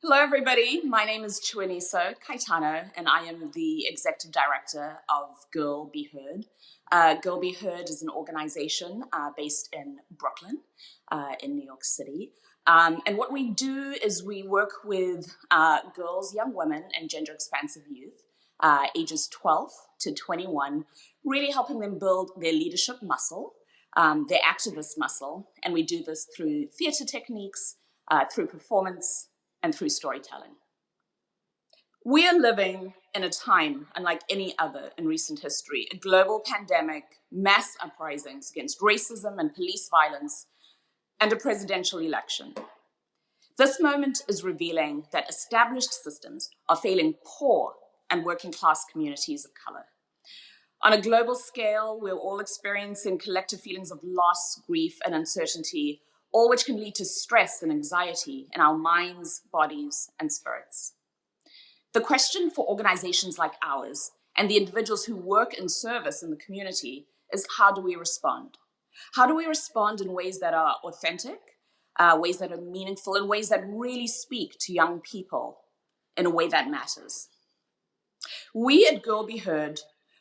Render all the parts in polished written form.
Hello, everybody. My name is Chiwiniso Kaitano, and I am the Executive Director of Girl Be Heard. Girl Be Heard is an organization based in Brooklyn, in New York City. And what we do is we work with girls, young women, and gender-expansive youth, ages 12 to 21, really helping them build their leadership muscle, their activist muscle, and we do this through theater techniques, through performance, and through storytelling. We are living in a time unlike any other in recent history, a global pandemic, mass uprisings against racism and police violence, and a presidential election. This moment is revealing that established systems are failing poor and working class communities of color. On a global scale, we're all experiencing collective feelings of loss, grief, and uncertainty, all which can lead to stress and anxiety in our minds, bodies, and spirits. The question for organizations like ours and the individuals who work in service in the community is, how do we respond? How do we respond in ways that are authentic, ways that are meaningful, in ways that really speak to young people in a way that matters? We at Girl Be Heard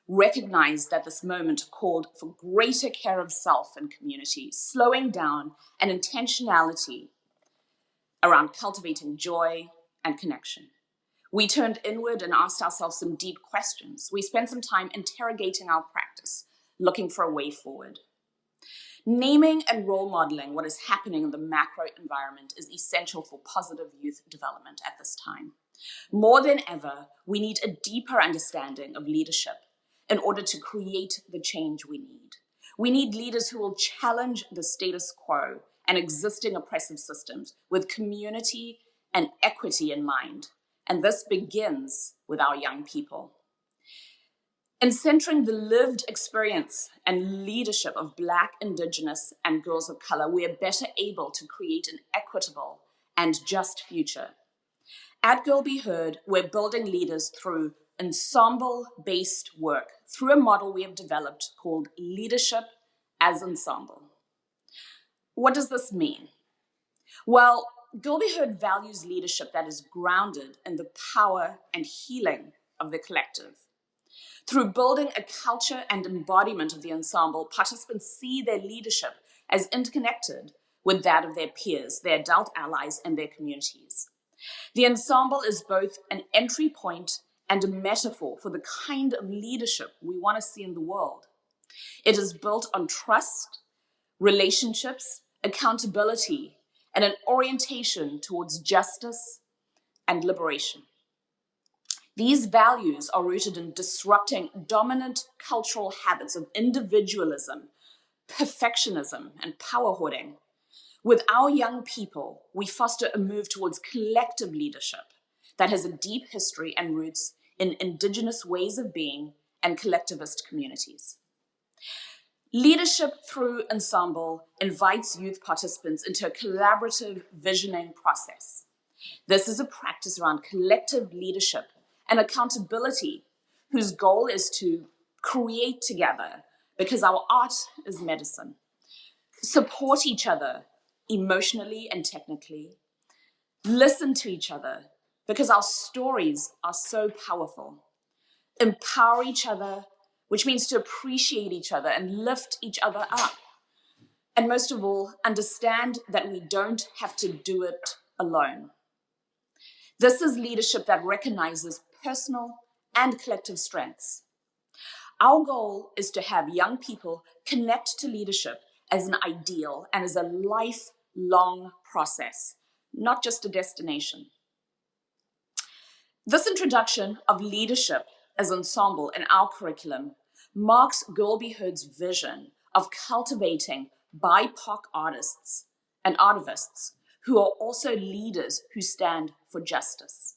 recognize that this moment called for greater care of self and community, slowing down, and intentionality around cultivating joy and connection. We turned inward and asked ourselves some deep questions. We spent some time interrogating our practice, looking for a way forward. Naming and role modeling what is happening in the macro environment is essential for positive youth development at this time. More than ever, we need a deeper understanding of leadership in order to create the change we need. We need leaders who will challenge the status quo and existing oppressive systems with community and equity in mind. And this begins with our young people. In centering the lived experience and leadership of Black, Indigenous, and girls of color, we are better able to create an equitable and just future. At Girl Be Heard, we're building leaders through ensemble-based work, through a model we have developed called Leadership as Ensemble. What does this mean? Well, Girl Be Heard values leadership that is grounded in the power and healing of the collective. Through building a culture and embodiment of the ensemble, participants see their leadership as interconnected with that of their peers, their adult allies, and their communities. The ensemble is both an entry point and a metaphor for the kind of leadership we want to see in the world. It is built on trust, relationships, accountability, and an orientation towards justice and liberation. These values are rooted in disrupting dominant cultural habits of individualism, perfectionism, and power hoarding. With our young people, we foster a move towards collective leadership that has a deep history and roots in Indigenous ways of being and collectivist communities. Leadership through ensemble invites youth participants into a collaborative visioning process. This is a practice around collective leadership and accountability, whose goal is to create together because our art is medicine, support each other emotionally and technically, listen to each other because our stories are so powerful, empower each other, which means to appreciate each other and lift each other up. And most of all, understand that we don't have to do it alone. This is leadership that recognizes personal and collective strengths. Our goal is to have young people connect to leadership as an ideal and as a lifelong process, not just a destination. This introduction of leadership as ensemble in our curriculum marks Girl Be Heard's vision of cultivating BIPOC artists and artivists who are also leaders who stand for justice.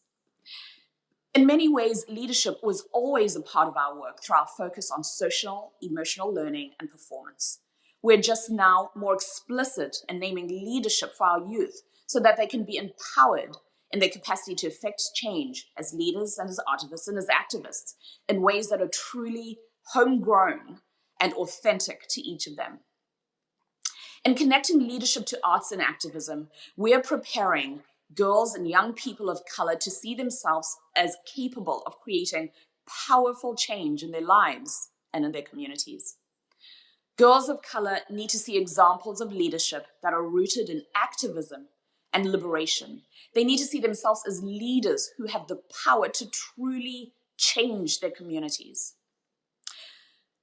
In many ways, leadership was always a part of our work through our focus on social, emotional learning, and performance. We're just now more explicit in naming leadership for our youth so that they can be empowered in their capacity to affect change as leaders and as artivists and as activists in ways that are truly homegrown and authentic to each of them. In connecting leadership to arts and activism, we are preparing girls and young people of color to see themselves as capable of creating powerful change in their lives and in their communities. Girls of color need to see examples of leadership that are rooted in activism and liberation. They need to see themselves as leaders who have the power to truly change their communities.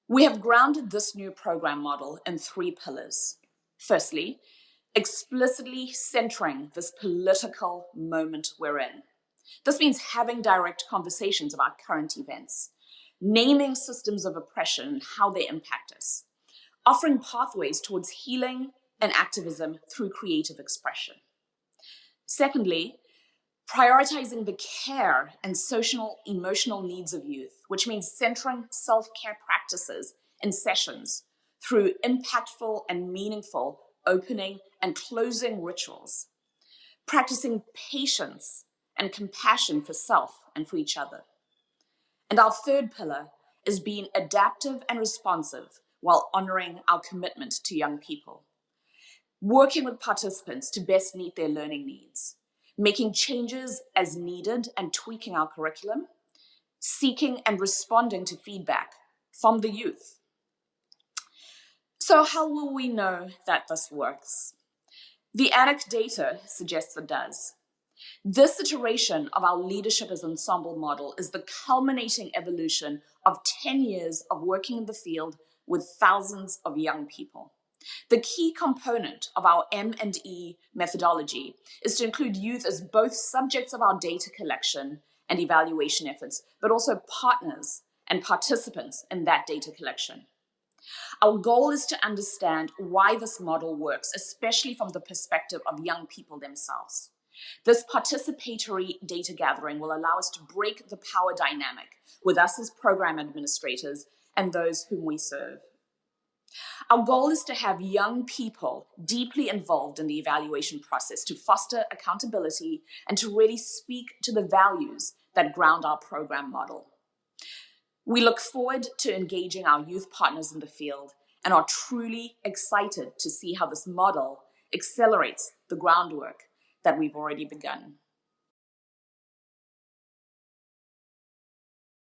We have grounded this new program model in 3 pillars. Firstly, explicitly centering this political moment we're in. This means having direct conversations about current events, naming systems of oppression and how they impact us, offering pathways towards healing and activism through creative expression. Secondly, prioritizing the care and social emotional needs of youth, which means centering self-care practices and sessions through impactful and meaningful opening and closing rituals, practicing patience and compassion for self and for each other. And our third pillar is being adaptive and responsive while honoring our commitment to young people, working with participants to best meet their learning needs, making changes as needed and tweaking our curriculum, seeking and responding to feedback from the youth. So how will we know that this works? The ANAC data suggests it does. This iteration of our leadership as ensemble model is the culminating evolution of 10 years of working in the field with thousands of young people. The key component of our M&E methodology is to include youth as both subjects of our data collection and evaluation efforts, but also partners and participants in that data collection. Our goal is to understand why this model works, especially from the perspective of young people themselves. This participatory data gathering will allow us to break the power dynamic with us as program administrators and those whom we serve. Our goal is to have young people deeply involved in the evaluation process to foster accountability and to really speak to the values that ground our program model. We look forward to engaging our youth partners in the field and are truly excited to see how this model accelerates the groundwork that we've already begun.